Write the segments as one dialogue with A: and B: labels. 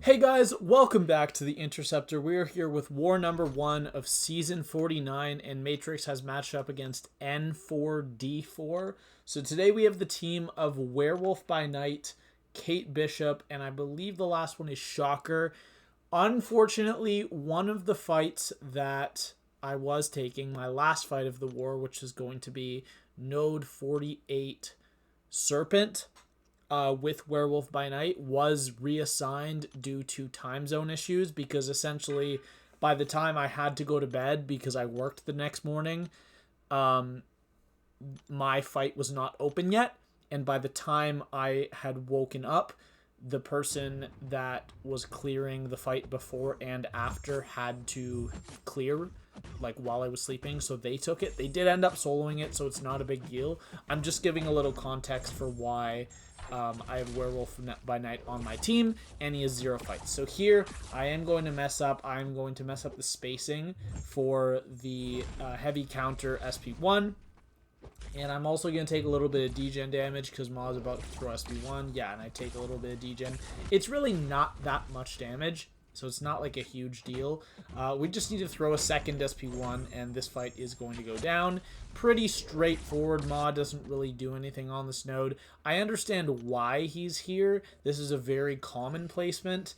A: Hey guys, welcome back to the Interceptor. We are here with war number 1 of season 49, and Matrix has matched up against N4D4. So today we have the team of Werewolf by Night, Kate Bishop, and I believe the last one is Shocker. Unfortunately, one of the fights that I was taking, my last fight of the war, which is going to be Node 48 Serpent, with Werewolf by Night, was reassigned due to time zone issues, because essentially by the time I had to go to bed because I worked the next morning, my fight was not open yet, and by the time I had woken up, the person that was clearing the fight before and after had to clear, like, while I was sleeping, so they took it. They did end up soloing it, so it's not a big deal. I'm just giving a little context for why I have Werewolf by Night on my team, and he has 0 fights. So here, I am going to mess up. I'm going to mess up the spacing for the heavy counter SP1. And I'm also going to take a little bit of degen damage because Ma's about to throw SP1. Yeah, and I take a little bit of degen. It's really not that much damage, so it's not like a huge deal. We just need to throw a second SP1, and this fight is going to go down. Pretty straightforward. Ma doesn't really do anything on this node. I understand why he's here. This is a very common placement,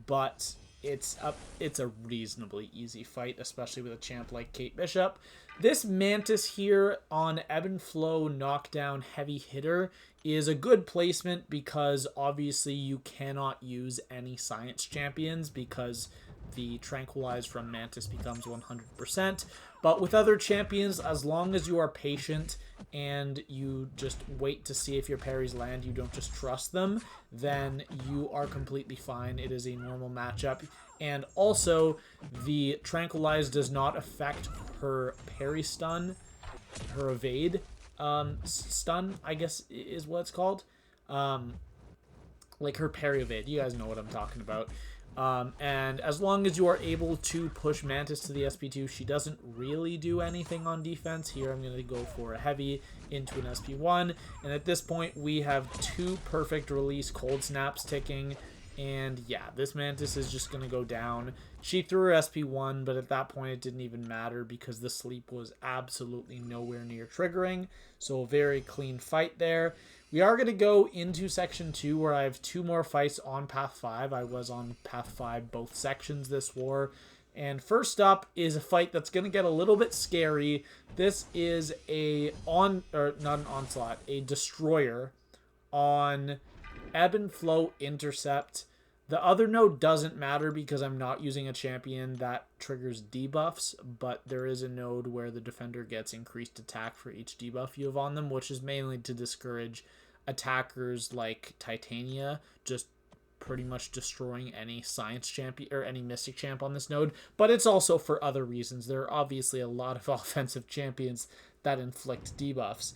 A: but it's a reasonably easy fight, especially with a champ like Kate Bishop. This Mantis here on Ebb and Flow knockdown heavy hitter is a good placement because obviously you cannot use any science champions because the Tranquilize from Mantis becomes 100%. But with other champions, as long as you are patient and you just wait to see if your parries land, you don't just trust them, then you are completely fine. It is a normal matchup. And also, the Tranquilize does not affect her parry stun, her evade stun, I guess is what it's called. Like her parry evade. You guys know what I'm talking about. And as long as you are able to push Mantis to the SP2, she doesn't really do anything on defense. Here I'm going to go for a heavy into an SP1. And at this point, we have 2 perfect release cold snaps ticking. And yeah, this Mantis is just going to go down. She threw her SP1, but at that point it didn't even matter because the sleep was absolutely nowhere near triggering. So a very clean fight there. We are going to go into section 2 where I have 2 more fights on path 5. I was on path 5 both sections this war. And first up is a fight that's going to get a little bit scary. This is not an Onslaught, a Destroyer on Ebb and Flow Intercept. The other node doesn't matter because I'm not using a champion that triggers debuffs, but there is a node where the defender gets increased attack for each debuff you have on them, which is mainly to discourage attackers like Titania just pretty much destroying any science champion or any mystic champ on this node, but it's also for other reasons. There are obviously a lot of offensive champions that inflict debuffs,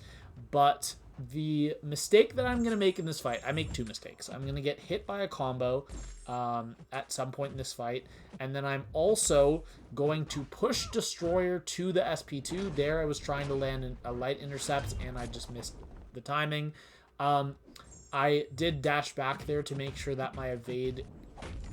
A: but the mistake that I'm going to make in this fight, I make 2 mistakes. I'm going to get hit by a combo at some point in this fight, and then I'm also going to push Destroyer to the SP2. There I was trying to land a light intercept, and I just missed the timing. I did dash back there to make sure that my evade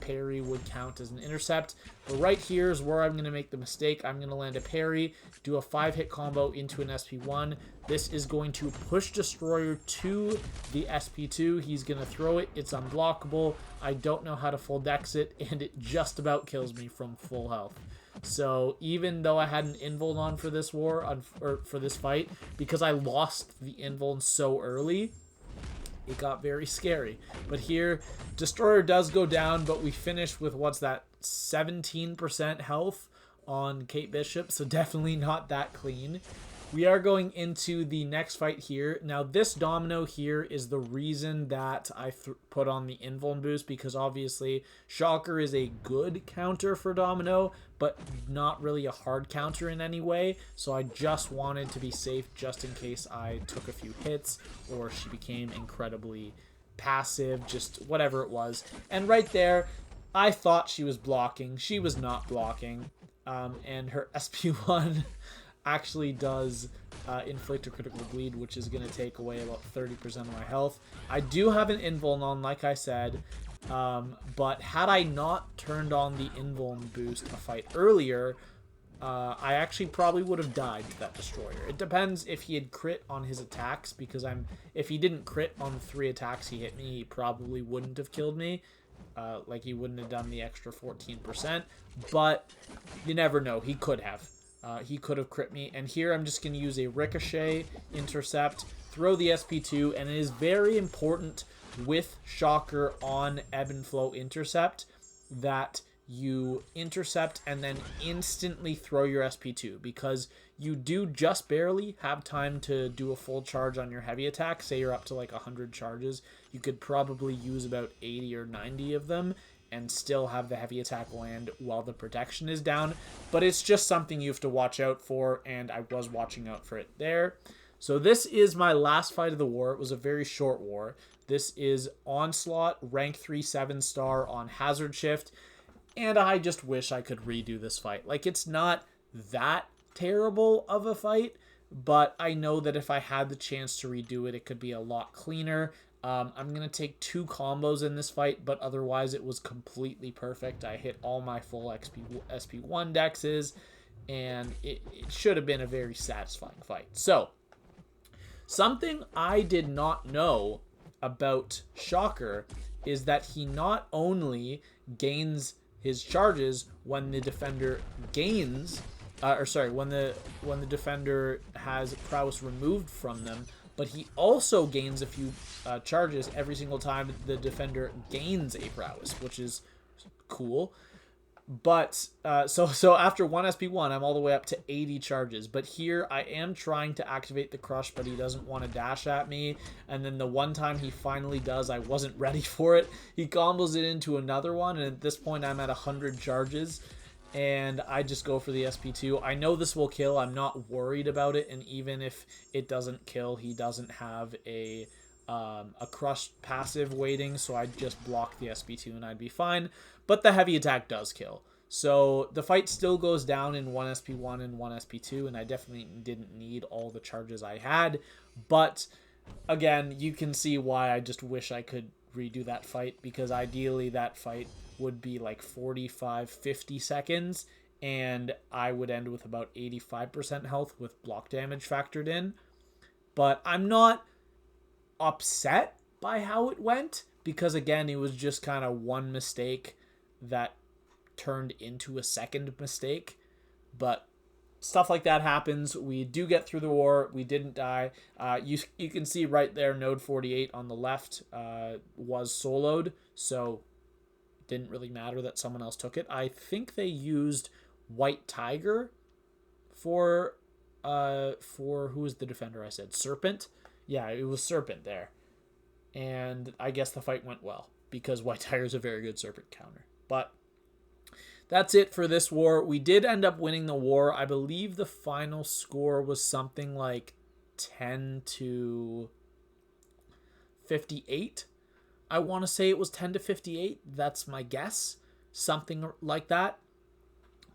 A: parry would count as an intercept, but right here is where I'm going to make the mistake. I'm going to land a parry, do a 5-hit combo into an SP1. This is going to push Destroyer to the SP2. He's going to throw it. It's unblockable. I don't know how to full dex it, and it just about kills me from full health. So even though I had an invuln on for this war, or for this fight, because I lost the invuln so early, it got very scary. But here, Destroyer does go down, but we finish with, what's that, 17% health on Kate Bishop, so definitely not that clean. We are going into the next fight here. Now, this Domino here is the reason that I put on the invuln boost, because obviously Shocker is a good counter for Domino, but not really a hard counter in any way. So I just wanted to be safe just in case I took a few hits or she became incredibly passive, just whatever it was. And right there, I thought she was blocking. She was not blocking. And her SP1 actually does inflict a critical bleed, which is going to take away about 30% of my health. I do have an invuln on, like I said. But had I not turned on the invuln boost a fight earlier, I actually probably would have died to that destroyer. It depends if he had crit on his attacks, because if he didn't crit on the 3 attacks he hit me, he probably wouldn't have killed me. Like, he wouldn't have done the extra 14%, but you never know. He could have. He could have crit me, and here I'm just going to use a Ricochet, Intercept, throw the SP2, and it is very important with Shocker on Ebb and Flow Intercept that you intercept and then instantly throw your SP2, because you do just barely have time to do a full charge on your heavy attack. Say you're up to like 100 charges, you could probably use about 80 or 90 of them and still have the heavy attack land while the protection is down. But it's just something you have to watch out for, and I was watching out for it there. So this is my last fight of the war. It was a very short war. This is Onslaught, rank 3 7-star on Hazard Shift. And I just wish I could redo this fight. Like, it's not that terrible of a fight, but I know that if I had the chance to redo it, it could be a lot cleaner. I'm going to take 2 combos in this fight, but otherwise it was completely perfect. I hit all my full SP1 dexes, and it should have been a very satisfying fight. So, something I did not know about Shocker is that he not only gains his charges when the defender gains, when the defender has prowess removed from them, but he also gains a few charges every single time the defender gains a prowess, which is cool. But so after 1 SP1, I'm all the way up to 80 charges. But here I am trying to activate the crush, but he doesn't want to dash at me. And then the one time he finally does, I wasn't ready for it. He combos it into another one, and at this point I'm at 100 charges. And I just go for the SP2. I know this will kill. I'm not worried about it. And even if it doesn't kill, he doesn't have a crush passive waiting, so I'd just block the SP2 and I'd be fine. But the heavy attack does kill. So the fight still goes down in 1 SP1 and 1 SP2, and I definitely didn't need all the charges I had. But again, you can see why I just wish I could redo that fight, because ideally that fight would be like 45-50 seconds, and I would end with about 85% health with block damage factored in. But I'm not upset by how it went, because again, it was just kind of one mistake that turned into a second mistake. But stuff like that happens. We do get through the war. We didn't die. You can see right there, node 48 on the left was soloed, so it didn't really matter that someone else took it. I think they used White Tiger for who was the defender I said? Serpent? Yeah, it was Serpent there. And I guess the fight went well, because White Tiger is a very good Serpent counter. But that's it for this war. We did end up winning the war. I believe the final score was something like 10-58. I want to say it was 10-58. That's my guess. Something like that.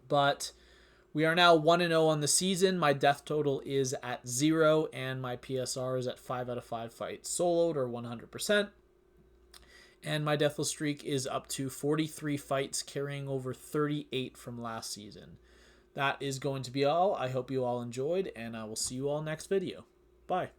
A: But we are now 1-0 on the season. My death total is at 0, and my PSR is at 5 out of 5 fights soloed, or 100%. And my deathless streak is up to 43 fights, carrying over 38 from last season. That is going to be all. I hope you all enjoyed, and I will see you all next video. Bye.